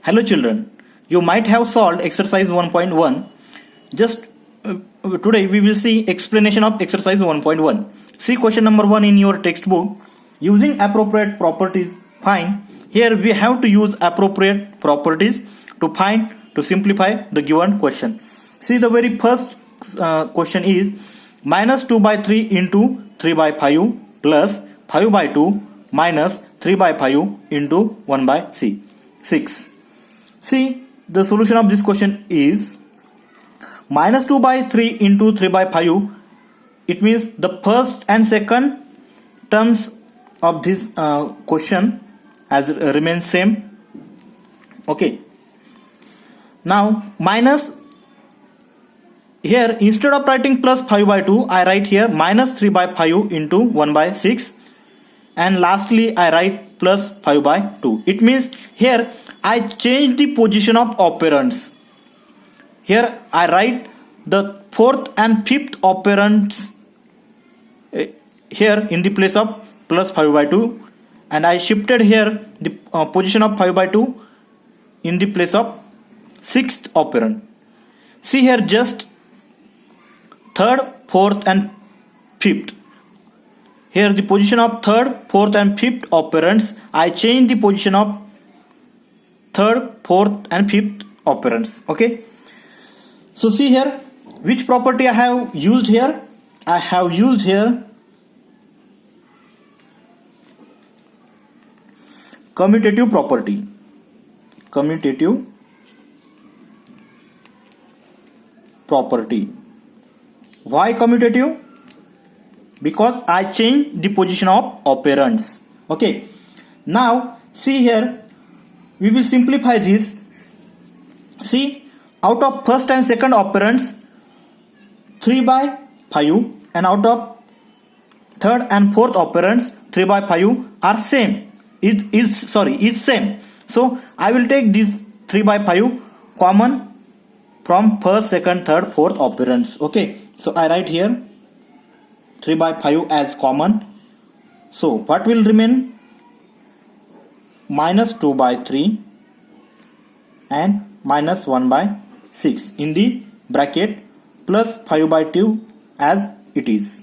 Hello children, you might have solved exercise 1.1. Just today we will see explanation of exercise 1.1. See question number 1 in your textbook. Using appropriate properties, find. Here we have to use appropriate properties to simplify the given question. See, the very first question is minus 2 by 3 into 3 by 5 plus 5 by 2 minus 3 by 5 into 1 by 6. See, the solution of this question is minus 2 by 3 into 3 by 5. It means the first and second terms of this question as remains same. Okay. Now minus, here instead of writing plus 5 by 2, I write here minus 3 by 5 into 1 by 6. And lastly I write plus 5 by 2. It means here I change the position of operands. Here I write the fourth and fifth operands here in the place of plus 5 by 2, and I shifted here the position of 5 by 2 in the place of sixth operand. See here, just third, fourth and fifth. Here the position of third, fourth and fifth operands, I change the position of third, fourth and fifth operands. Okay. So see here, which property I have used here? I have used here commutative property. Commutative property. Why commutative? Because I change the position of operands. Okay. Now see here, we will simplify this. See, out of first and second operands 3 by 5, and out of third and fourth operands 3 by 5 are same. Is same. So I will take this 3 by 5 common from first, second, third, fourth operands. Okay. So I write here 3 by 5 as common. So what will remain? Minus 2 by 3 and minus 1 by 6 in the bracket plus 5 by 2 as it is.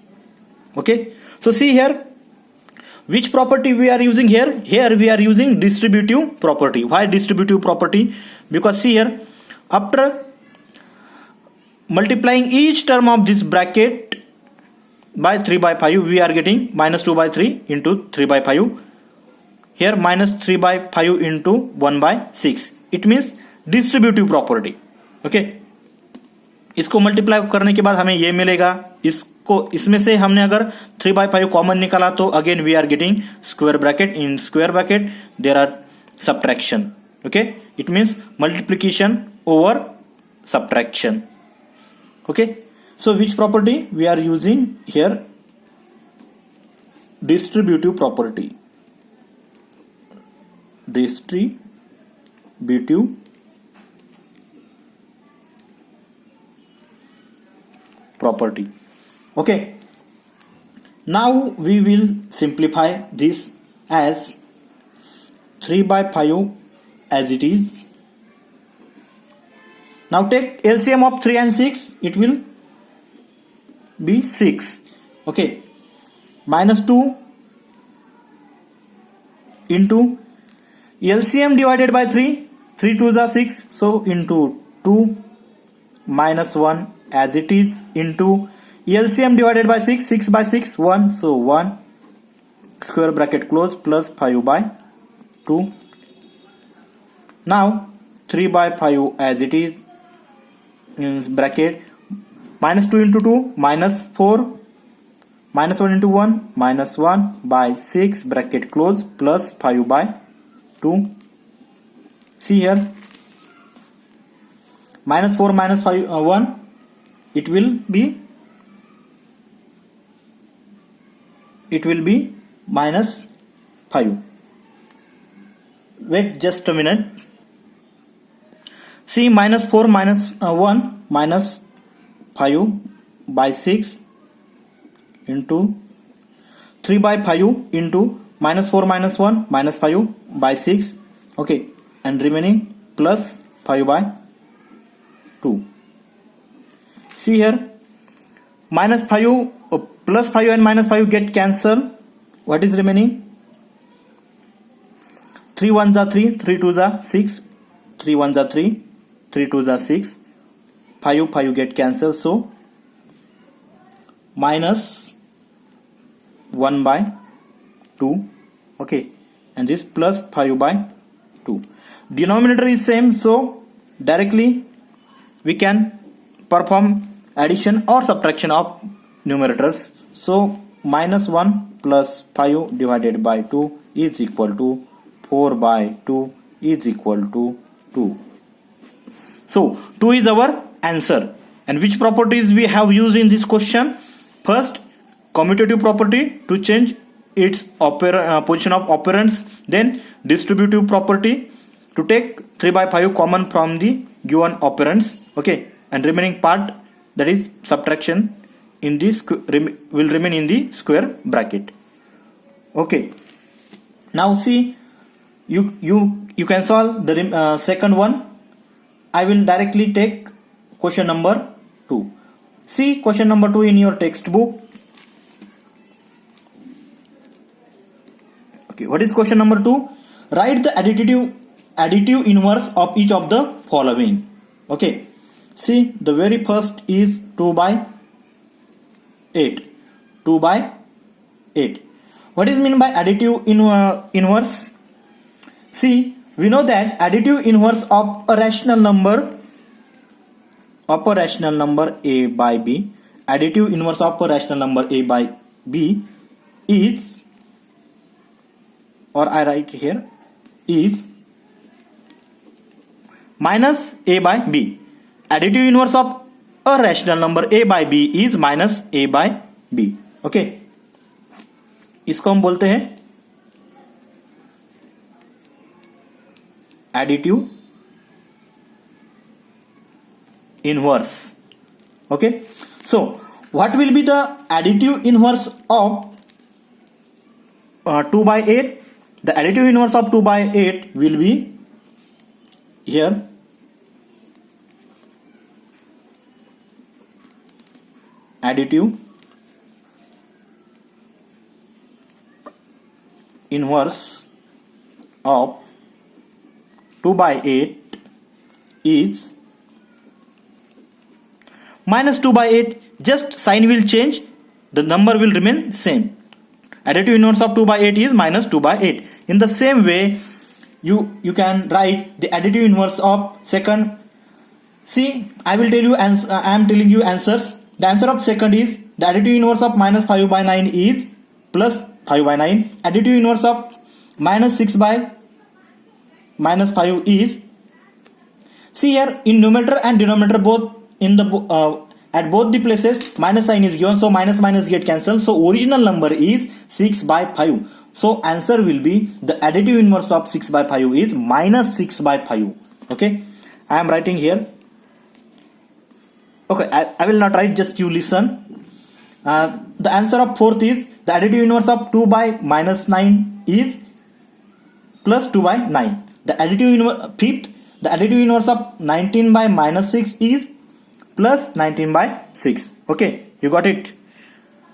Okay. So see here, which property we are using here? Here we are using distributive property. Why distributive property? Because see here, after multiplying each term of this bracket by 3 by 5, we are getting minus 2 by 3 into 3 by 5. Here minus 3 by 5 into 1 by 6. It means distributive property. Okay. इसको multiply करने के बाद हमें ये मिलेगा. इसमें से हमने अगर 3 by 5 कॉमन निकाला तो again we are getting square bracket. In square bracket there are subtraction. Okay. It means multiplication over subtraction. Okay. So which property we are using here? Distributive property. Distributive property. Okay. Now we will simplify this as 3 by 5 as it is. Now take LCM of 3 and 6. It will be 6. Okay. Minus 2 into LCM divided by 3. 3 2s are 6. So into 2 minus 1 as it is into LCM divided by 6. 6 by 6 1. So 1 square bracket close plus 5 by 2. Now 3 by 5 as it is in bracket minus 2 into 2 minus 4 minus 1 into 1 minus 1 by 6 bracket close plus 5 by 2. See here, minus 4 minus 5 1, it will be minus 5. Wait just a minute. See, minus 4 minus 1 minus 5 by 6 into 3 by 5 into minus 4 minus 1 minus 5 by 6. Okay, and remaining plus 5 by 2. See here, minus 5 plus 5 and minus 5 get cancelled. What is remaining? 3 1s are 3, 3 2s are 6, 3 1s are 3, 3 2s are 6, 5 get cancelled, so minus 1 by 2, okay, and this plus 5 by 2. Denominator is same, so directly we can perform addition or subtraction of numerators. So minus 1 plus 5 divided by 2 is equal to 4 by 2 is equal to 2. So 2 is our answer. And which properties we have used in this question? First, commutative property to change its position of operands. Then distributive property to take 3 by 5 common from the given operands. Okay, and remaining part, that is subtraction, in this will remain in the square bracket. Okay, now see, you can solve the second one. I will directly take question number 2. See question number 2 in your textbook. Okay, what is question number 2? Write the additive inverse of each of the following. Okay, see, the very first is 2 by 8. 2 by 8. What is meant by additive inverse? See, we know that additive inverse of a rational number a by b, additive inverse of a rational number a by b is, or I write here, is minus a by b. Additive inverse of a rational number a by b is minus a by b. Okay, इसको हम बोलते हैं additive inverse. Okay, so what will be the additive inverse of 2 by 8? The additive inverse of 2 by 8 will be here, additive inverse of 2 by 8 is minus 2 by 8. Just sign will change, the number will remain same. Additive inverse of 2 by 8 is minus 2 by 8. In the same way, you can write the additive inverse of second. See, I will tell you, I am telling you answers. The answer of second is, the additive inverse of minus 5 by 9 is plus 5 by 9. Additive inverse of minus 6 by minus 5 is, see here, in numerator and denominator both, in the at both the places minus sign is given, so minus minus get cancelled, so original number is 6 by 5. So answer will be, the additive inverse of 6 by 5 is minus 6 by 5. Okay, I am writing here. Okay, I will not write, just you listen. The answer of fourth is, the additive inverse of 2 by minus 9 is plus 2 by 9. The additive inverse, fifth, the additive inverse of 19 by minus 6 is plus 19 by 6. Okay, you got it.